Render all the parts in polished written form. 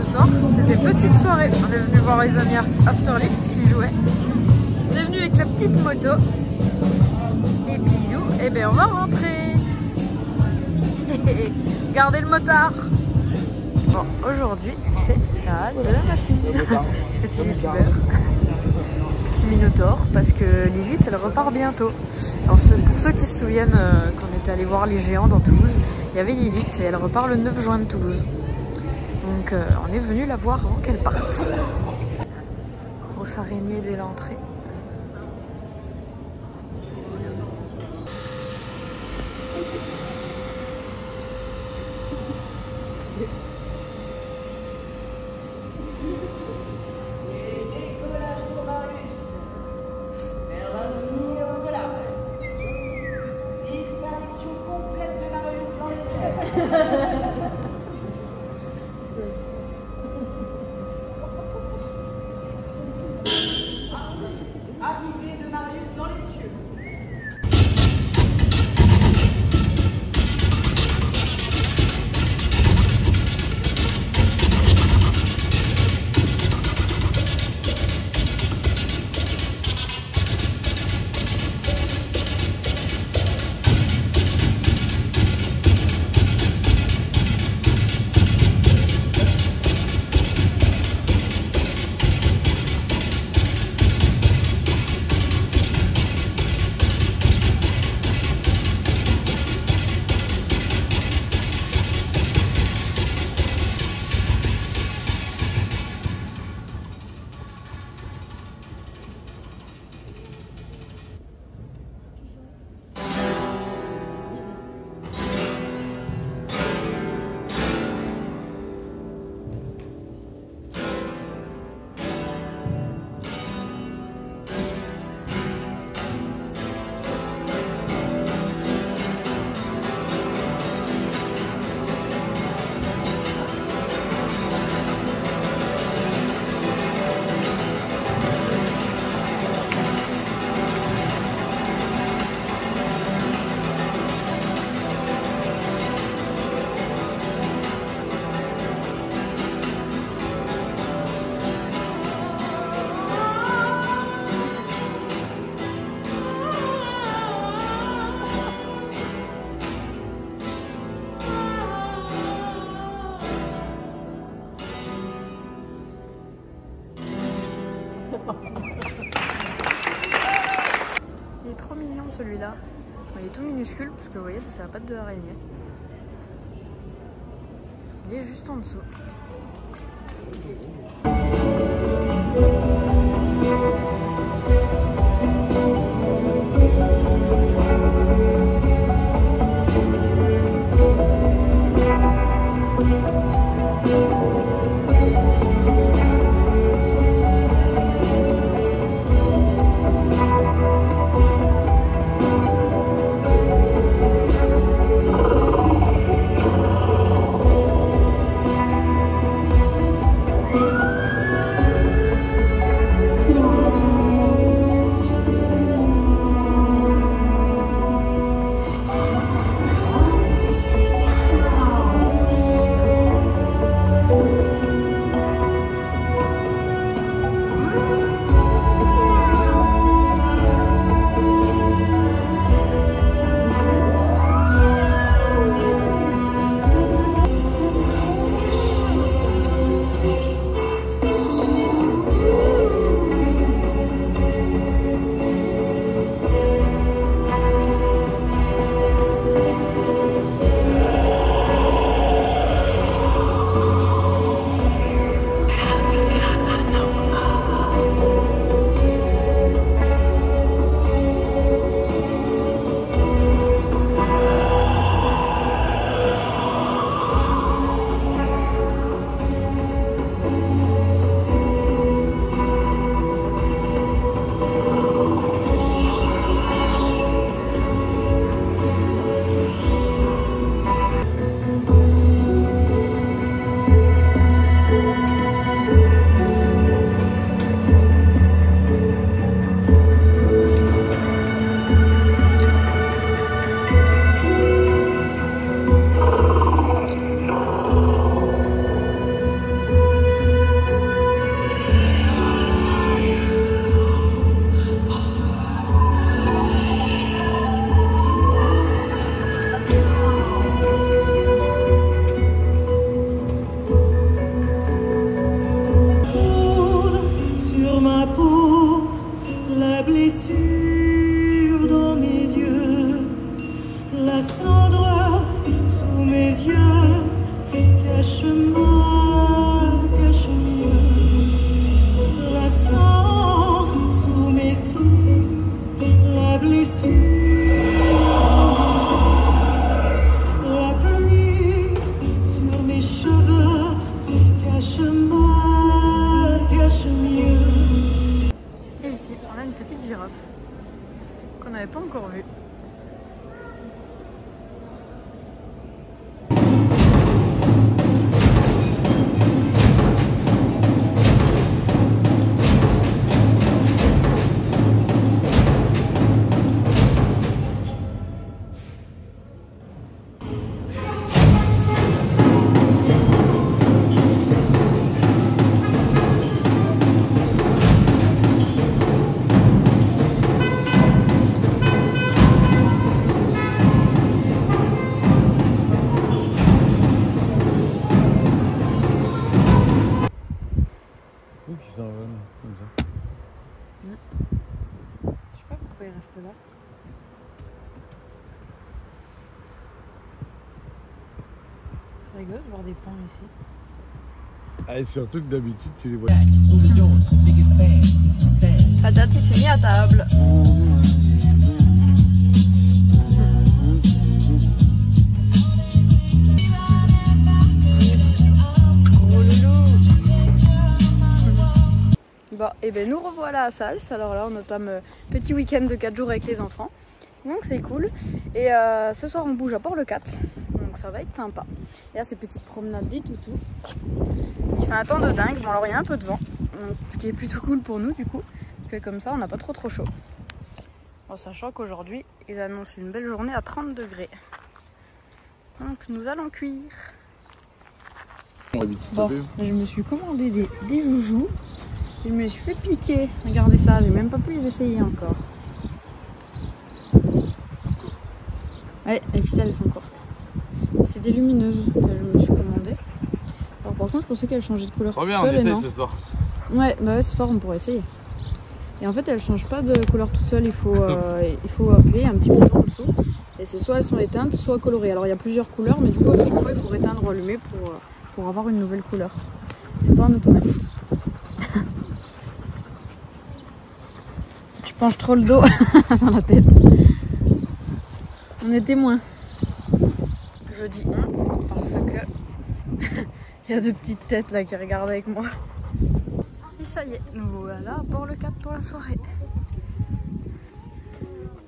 soir, c'était petite soirée. On est venu voir les amis Afterlift qui jouaient. On est venu avec la petite moto. Et puis nous, eh ben on va rentrer. Regardez le motard. Bon, aujourd'hui, c'est la de la machine. Petit youtubeur. Petit Minotaur, parce que Lilith, elle repart bientôt. Alors pour ceux qui se souviennent qu'on était allé voir les géants dans Toulouse, il y avait Lilith et elle repart le 9 juin de Toulouse. Donc on est venu la voir avant qu'elle parte. Grosse araignée dès l'entrée. Arrivée de Marius dans les cieux. Il est trop mignon celui-là. Il est tout minuscule parce que vous voyez, ça c'est la patte de l'araignée. Il est juste en dessous. Et ici, on a une petite girafe qu'on n'avait pas encore vue. Il reste là. C'est rigolo de voir des pans ici. Ah, et surtout que d'habitude tu les vois. Patati s'est mis à table. Bon, et ben nous revoilà à Sals. Alors là, on entame petit week-end de 4 jours avec les enfants. Donc c'est cool. Et ce soir, on bouge à Port-le-Cat. Donc ça va être sympa. Et là, ces petites promenades des toutous. Il fait un temps de dingue. Bon, alors il y a un peu de vent. Donc, ce qui est plutôt cool pour nous, du coup. Parce que comme ça, on n'a pas trop chaud. En sachant qu'aujourd'hui, ils annoncent une belle journée à 30 degrés. Donc nous allons cuire. Bon, je me suis commandé des joujoux. Je me suis fait piquer. Regardez ça, j'ai même pas pu les essayer encore. Ouais, les ficelles sont courtes. C'est des lumineuses que je me suis commandées. Alors par contre, je pensais qu'elles changeaient de couleur toute seule. On essaye ce soir. Ouais, bah ouais, ce soir on pourrait essayer. Et en fait, elles changent pas de couleur toute seule. Il faut appuyer un petit bouton en dessous. Et c'est soit elles sont éteintes, soit colorées. Alors il y a plusieurs couleurs, mais du coup à chaque fois il faut éteindre ou allumer pour avoir une nouvelle couleur. C'est pas en automatique. Je penche trop le dos dans la tête. On est témoins. Je dis on parce que il y a deux petites têtes là qui regardent avec moi. Et ça y est, nous voilà à Port-le-Cat pour la soirée.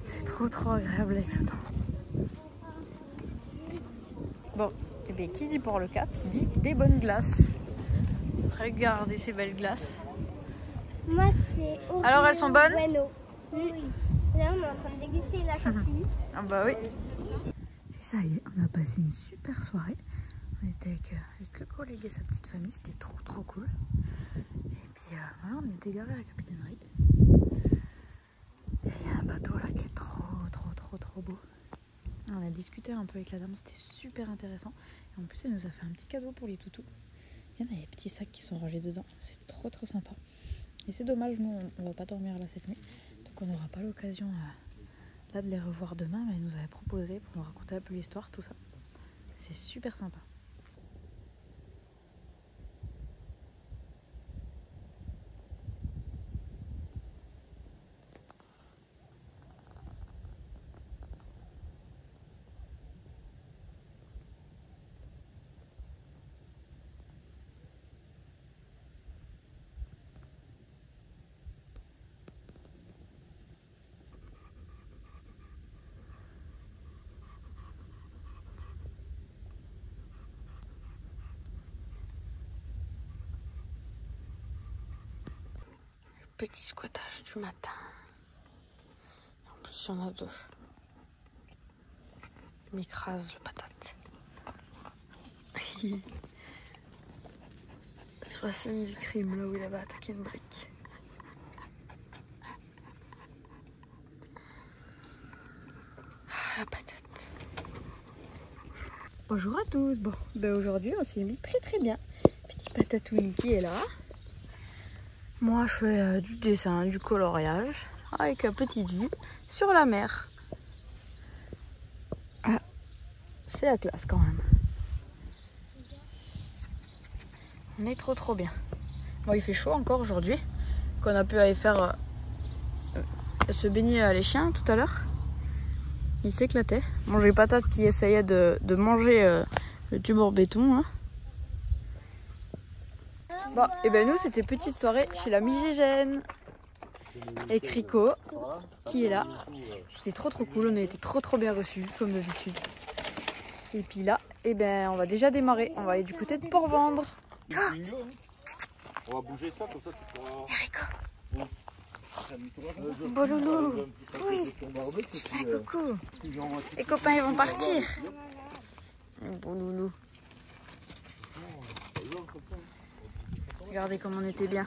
C'est trop agréable avec ce temps. Bon, et bien qui dit Port-le-Cat dit des bonnes glaces. Regardez ces belles glaces. Moi, c'est alors elles sont bonnes? Bueno. Oui. Là, on est en train de déguster la coquille. Ah bah oui. Et ça y est, on a passé une super soirée. On était avec le collègue et sa petite famille, c'était trop cool. Et puis voilà, on était garé à la capitainerie. Et il y a un bateau là qui est trop beau. On a discuté un peu avec la dame, c'était super intéressant. Et en plus, elle nous a fait un petit cadeau pour les toutous. Il y en a des petits sacs qui sont rangés dedans, c'est trop sympa. Et c'est dommage, nous on va pas dormir là cette nuit, donc on n'aura pas l'occasion là de les revoir demain, mais elle nous avait proposé pour nous raconter un peu l'histoire, tout ça. C'est super sympa. Petit squattage du matin. En plus, il y en a deux. Il m'écrase le patate. Soit scène du crime, là où il avait attaqué une brique. Ah, la patate. Bonjour à tous. Bon, ben aujourd'hui, on s'est mis très bien. Petit patatouine qui est là. Moi, je fais du dessin, du coloriage, avec un petit vue sur la mer. Ah, c'est la classe quand même. On est trop bien. Bon, il fait chaud encore aujourd'hui, qu'on a pu aller faire se baigner les chiens tout à l'heure. Il s'éclatait. Bon, j'ai patate qui essayait de manger le tube en béton. Hein. Bon, et ben nous c'était petite soirée chez la Migigène. Et Crico qui est là. C'était trop cool, on a été trop bien reçus comme d'habitude. Et puis là, et ben on va déjà démarrer. On va aller du côté de Port-Vendre. On va bouger ça comme ça tu pourras. Beau loulou. Oui. Coucou. Les copains ils vont partir. Beau loulou. Regardez comme on était bien.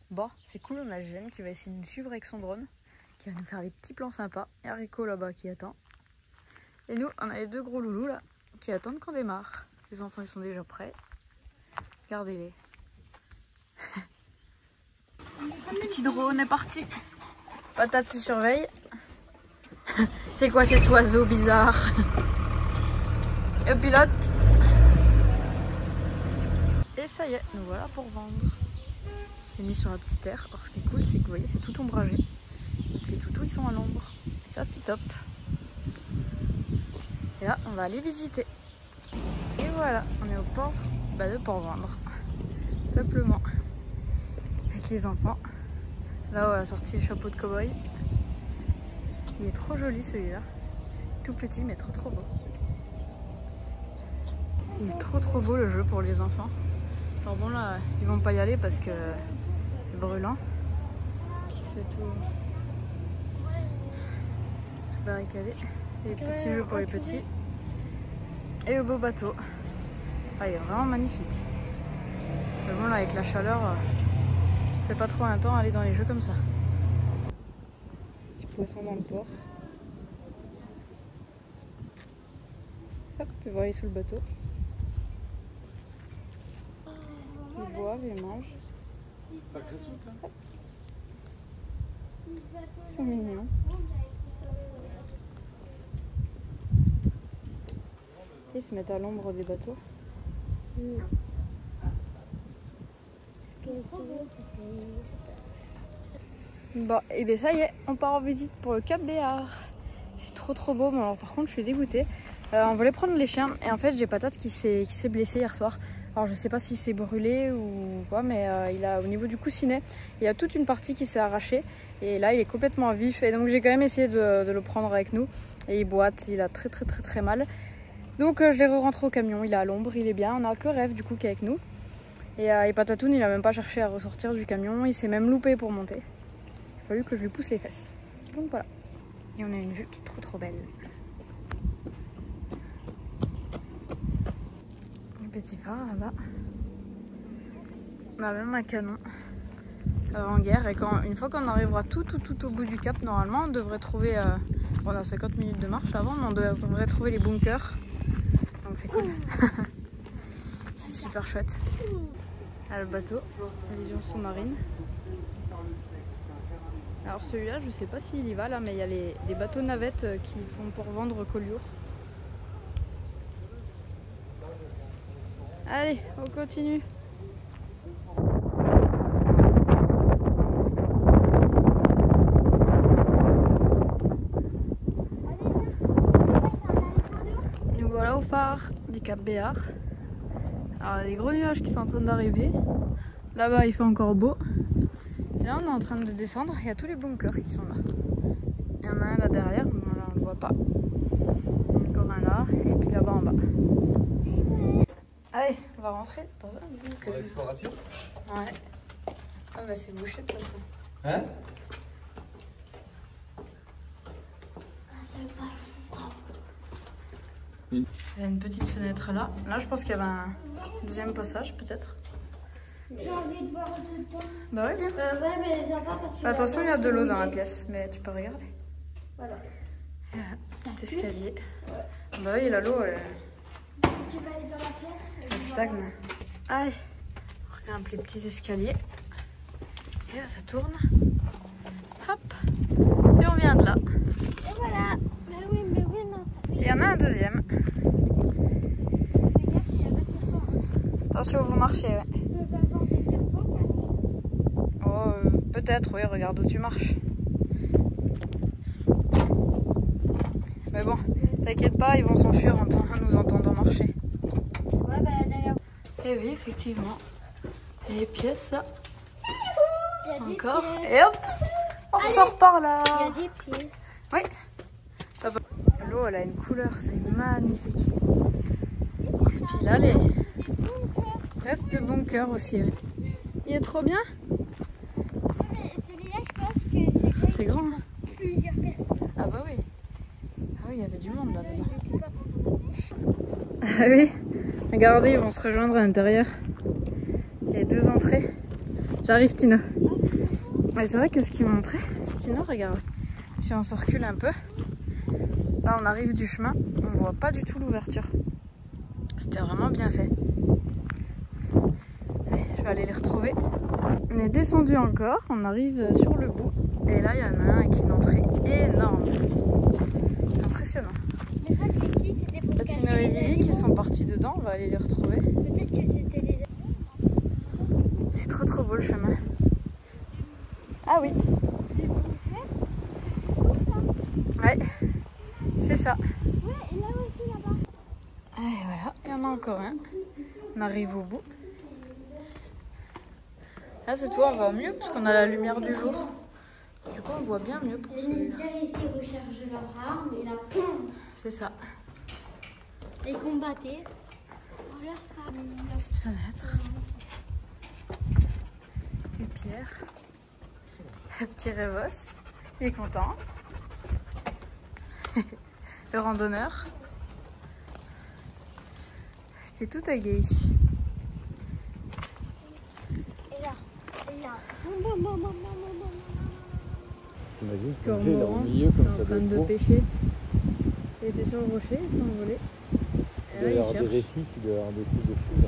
Bon, c'est cool, on a Jeanne qui va essayer de nous suivre avec son drone, qui va nous faire des petits plans sympas. Il y a Rico là-bas qui attend. Et nous, on a les deux gros loulous là, qui attendent qu'on démarre. Les enfants ils sont déjà prêts. Regardez-les. Le petit drone est parti. Patate se surveille. C'est quoi cet oiseau bizarre? Et pilote. Et ça y est, nous voilà pour vendre. C'est mis sur la petite aire. Alors ce qui est cool, c'est que vous voyez, c'est tout ombragé. Donc les toutous ils sont à l'ombre. Et ça c'est top. Et là, on va aller visiter. Et voilà, on est au port de Port-Vendre. Simplement. Avec les enfants. Là, on a sorti le chapeau de cow-boy. Il est trop joli celui-là. Tout petit, mais trop beau. Il est trop beau le jeu pour les enfants. Alors bon là, ils vont pas y aller parce que c'est brûlant. Puis c'est tout barricadé. Des petits jeux pour les petits. Et le beau bateau. Ah, il est vraiment magnifique. Mais bon là, avec la chaleur, c'est pas trop un temps aller dans les jeux comme ça. Petit poisson dans le port. Hop, ils vont aller sous le bateau. Ils boivent, ils mangent. Sacré soute, hein. Ils sont mignons. Ils se mettent à l'ombre des bateaux. Bon, et bien ça y est, on part en visite pour le Cap Béar. C'est trop beau. Bon, alors par contre, je suis dégoûtée. On voulait prendre les chiens et en fait, j'ai Patate qui s'est blessé hier soir. Alors je sais pas s'il s'est brûlé ou quoi, mais il a au niveau du coussinet, il y a toute une partie qui s'est arrachée et là il est complètement à vif. Et donc j'ai quand même essayé de le prendre avec nous et il boite, il a très mal. Donc je l'ai re-rentré au camion, il est à l'ombre, il est bien. On a que Rêve du coup qui est avec nous. Et Patatoun il a même pas cherché à ressortir du camion, il s'est même loupé pour monter. Il a fallu que je lui pousse les fesses. Donc voilà. Et on a une vue qui est trop belle. Petit phare là-bas. On a même un canon en guerre et une fois qu'on arrivera tout au bout du cap, normalement on devrait trouver, on a 50 minutes de marche avant, mais on devrait trouver les bunkers, donc c'est cool. C'est super chouette. Là, le bateau, la vision sous-marine. Alors celui-là, je sais pas s'il y va là, mais il y a des bateaux navettes qui font Port-Vendre Collioure. Allez, on continue. Nous voilà au phare du Cap Béar. Alors, il y a des gros nuages qui sont en train d'arriver. Là-bas, il fait encore beau. Et là, on est en train de descendre. Il y a tous les bunkers qui sont là. Il y en a un là derrière, mais là, on ne le voit pas. Encore un là, et puis là-bas en bas. Allez, on va rentrer dans un bunker. Pour l'exploration. Ouais. Ah bah c'est bouché de toute façon. Hein? Il y a une petite fenêtre là. Là je pense qu'il y avait un deuxième passage peut-être. J'ai envie de voir dedans. Bah ouais bien. Ouais mais viens pas parce que... Attention il y a de l'eau dans la pièce, mais tu peux regarder. Voilà. Petit escalier. Ouais. Bah oui, l'eau elle Tu vas aller dans la pièce. stagne. Allez, on regarde les petits escaliers. Et là ça tourne. Hop. Et on vient de là. Et voilà. Mais oui non. Il y en a un deuxième. Fais gaffe, il y a pas de serpent. Attention, vous marchez. Ouais. Tu peux pas voir des serpents là? Oh, peut-être, oui, regarde où tu marches. Mais bon, t'inquiète pas, ils vont s'enfuir en nous entendant marcher. Ouais, bah d'ailleurs. Et oui, effectivement. Et les pièces là. Il y a des Encore. pièces. Et hop, on sort par là. Il y a des pièces. Oui. L'eau, elle a une couleur, c'est magnifique. Et puis là, les restes de bunkers aussi. Oui. Il est trop bien. Celui-là, je pense que C'est grand. Hein. plusieurs personnes. Ah bah oui. Ah oui, il y avait du monde là-dedans. Il était pas content. Ah oui. Regardez, ils vont se rejoindre à l'intérieur. Il y a 2 entrées. J'arrive, Tino. Mais c'est vrai que ce qu'il m'a montré, Tino, regarde. Si on se recule un peu, là on arrive du chemin, on voit pas du tout l'ouverture. C'était vraiment bien fait. Allez, je vais aller les retrouver. On est descendu encore, on arrive sur le bout. Et là, il y en a un avec une entrée énorme. Impressionnant. Mais ça, ici, c'était pour Tino cacher et les Lily qui animaux. sont partis dedans, on va aller les retrouver. Peut-être que c'était les C'est trop trop beau le chemin. Ah oui. Ouais, c'est ça. Ouais, et là aussi, là-bas. Et voilà, il y en a encore un. On arrive au bout. Là, cette fois, on va mieux parce qu'on a la lumière du jour. Du coup, on voit bien mieux pour Les celui-là. militaires ici rechargent leurs armes et là, boum, C'est ça. les combattaient. Voilà ça. Petite fenêtre. Et Pierre. Le petit Révos. Il est content. Le randonneur. C'était tout tagué ici. Et là, boum, boum, boum, boum, boum, boum, boum. T'imagines, Cormorant, plonger là au milieu comme en ça train doit être de beau. pêcher. Il était sur le rocher, il s'est envolé. Il Et doit là, y il avoir des cherche. récifs, il doit y avoir des trucs de fou là.